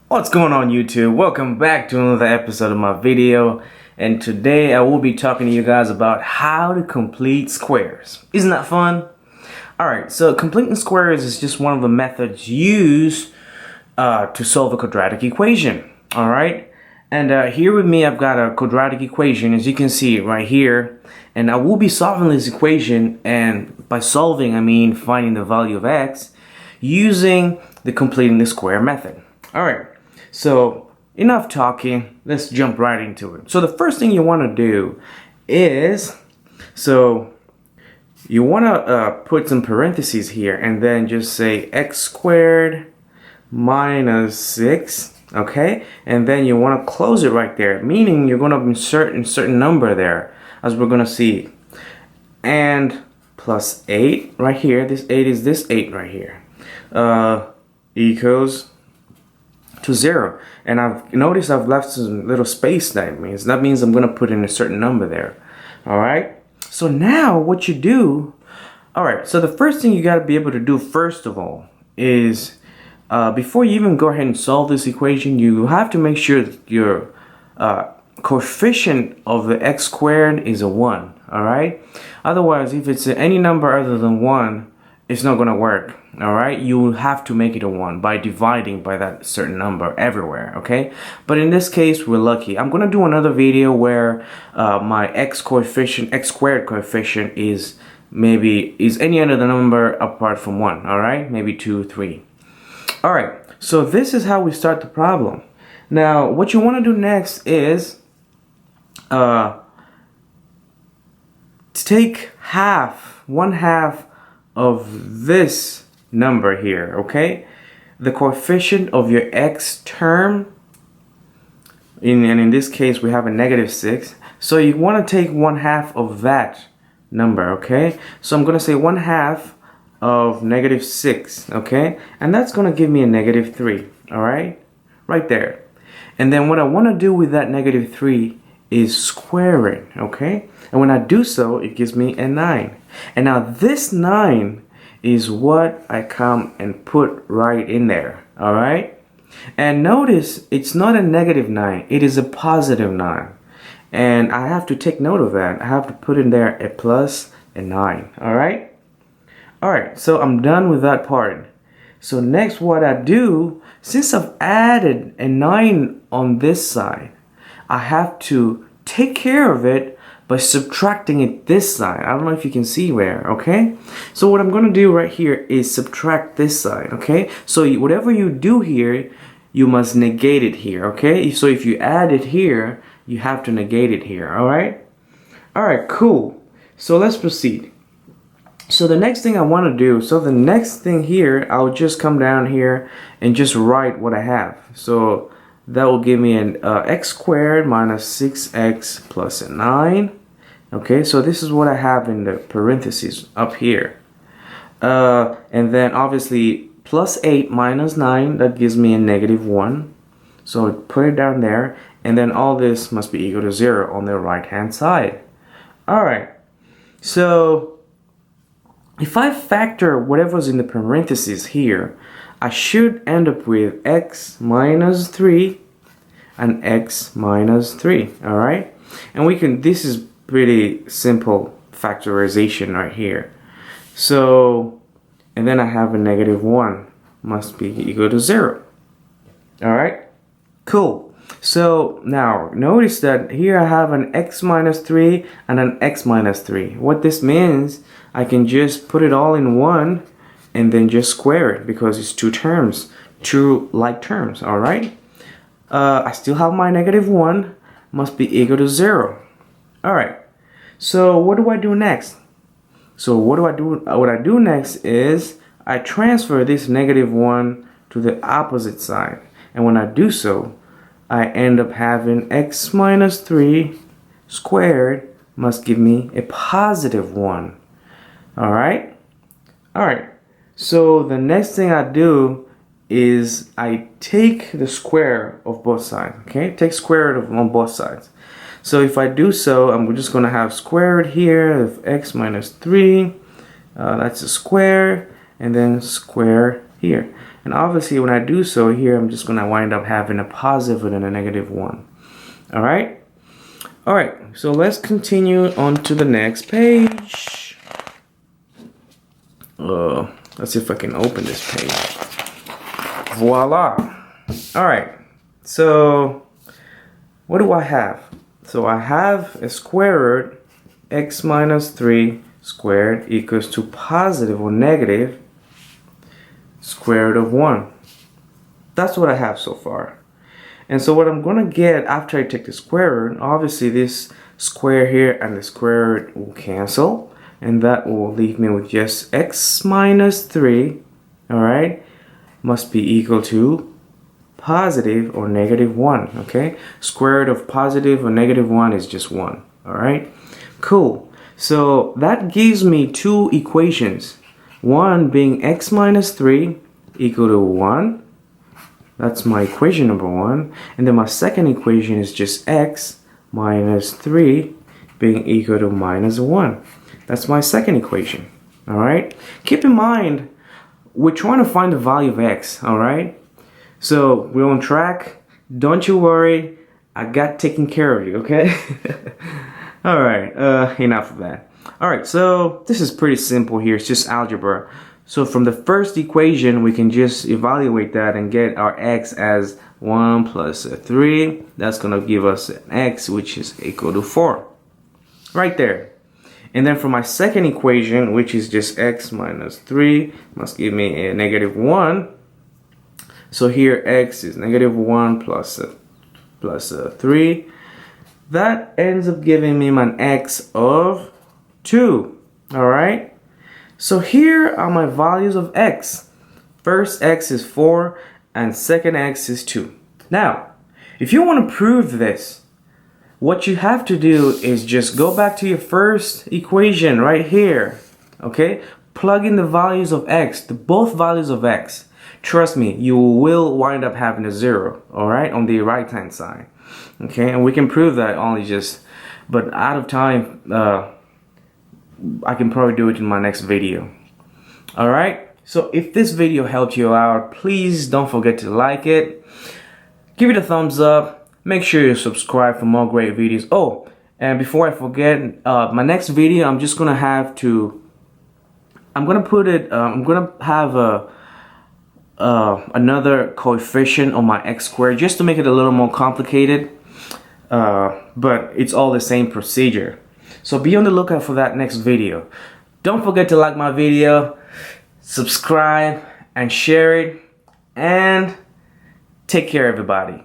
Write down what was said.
What's going on YouTube? Welcome back to another episode of my video, and today I will be talking to you guys about how to complete squares. Isn't that fun? Alright, so completing squares is just one of the methods used to solve a quadratic equation. Alright, and here with me I've got a quadratic equation, as you can see right here, and I will be solving this equation, and by solving I mean finding the value of x using the completing the square method. Alright, so enough talking, let's jump right into it. So the first thing you want to do is, you want to put some parentheses here and then just say x squared minus 6, okay? And then you want to close it right there, meaning you're going to insert a certain number there, as we're going to see. And plus 8 right here, this 8 is this 8 right here, equals to 0. And I've noticed I've left some little space. That means I'm going to put in a certain number there. Alright, so now what you do, alright, so the first thing you got to be able to do first of all is before you even go ahead and solve this equation, you have to make sure that your coefficient of the x squared is a 1. Alright, otherwise if it's any number other than 1, it's not going to work. Alright, you have to make it a 1 by dividing by that certain number everywhere, okay? But in this case, we're lucky. I'm going to do another video where my x squared coefficient is any other number apart from 1, alright? Maybe 2, 3. Alright, so this is how we start the problem. Now, what you want to do next is to take one half of this number here, okay? The coefficient of your x term, and in this case we have a negative 6, so you want to take 1/2 of that number, okay? So I'm going to say 1/2 of negative 6, okay? And that's going to give me a negative 3, alright? Right there. And then what I want to do with that negative 3 is square it, okay? And when I do so, it gives me a 9. And now this 9 is what I come and put right in there, alright? And notice it's not a negative 9, it is a positive 9. And I have to take note of that. I have to put in there a plus a 9, alright? Alright, so I'm done with that part. So next what I do, since I've added a 9 on this side, I have to take care of it by subtracting it this side. I don't know if you can see where, okay? So what I'm going to do right here is subtract this side, okay? So whatever you do here, you must negate it here, okay? So if you add it here, you have to negate it here, alright? Alright, cool. So let's proceed. So the next thing I want to do, here, I'll just come down here and just write what I have. So that will give me an x squared minus 6x plus a 9. Okay, so this is what I have in the parentheses up here. And then obviously plus 8 minus 9, that gives me a negative 1. So put it down there. And then all this must be equal to 0 on the right hand side. Alright, so if I factor whatever's in the parentheses here, I should end up with x minus 3 and x minus 3, alright? And this is pretty simple factorization right here. So, and then I have a negative 1 must be equal to 0. Alright? Cool. So now notice that here I have an x minus 3 and an x minus 3. What this means, I can just put it all in 1 and then just square it because it's two like terms, alright? I still have my negative 1 must be equal to 0. Alright, so what do I do next? So what I do next is I transfer this negative 1 to the opposite side. And when I do so, I end up having x minus 3 squared must give me a positive 1. Alright? Alright, so the next thing I do is I take the square of both sides, okay? Take square root on both sides. So if I do so, I'm just going to have square root here of x minus 3. That's a square, and then square here. And obviously when I do so here, I'm just going to wind up having a positive and a negative 1. Alright? Alright, so let's continue on to the next page. Let's see if I can open this page. Voila! Alright, so what do I have? So I have a square root x minus 3 squared equals to positive or negative square root of 1. That's what I have so far. And so what I'm going to get after I take the square root, obviously this square here and the square root will cancel. And that will leave me with just x minus 3, alright, must be equal to positive or negative 1, okay? Square root of positive or negative 1 is just 1, alright? Cool. So that gives me two equations. One being x minus 3 equal to 1. That's my equation number 1. And then my second equation is just x minus 3 being equal to minus 1. That's my second equation. Alright? Keep in mind, we're trying to find the value of x. Alright? So we're on track. Don't you worry. I got taken care of you. Okay? Alright. Enough of that. Alright, so this is pretty simple here. It's just algebra. So from the first equation, we can just evaluate that and get our x as 1 plus 3. That's going to give us an x which is equal to 4. Right there. And then for my second equation, which is just x minus 3, must give me a negative 1. So here x is negative 1 plus 3. That ends up giving me an x of 2. Alright? So here are my values of x. First x is 4 and second x is 2. Now, if you want to prove this, what you have to do is just go back to your first equation right here. Okay? Plug in the values of x, both values of x. Trust me, you will wind up having a 0, alright, on the right hand side. Okay, and we can prove that only just, but out of time, I can probably do it in my next video. Alright, so if this video helped you out, please don't forget to like it. Give it a thumbs up. Make sure you subscribe for more great videos. Oh, and before I forget, my next video, I'm just gonna have another coefficient on my x squared just to make it a little more complicated. But it's all the same procedure. So be on the lookout for that next video. Don't forget to like my video, subscribe, and share it. And take care, everybody.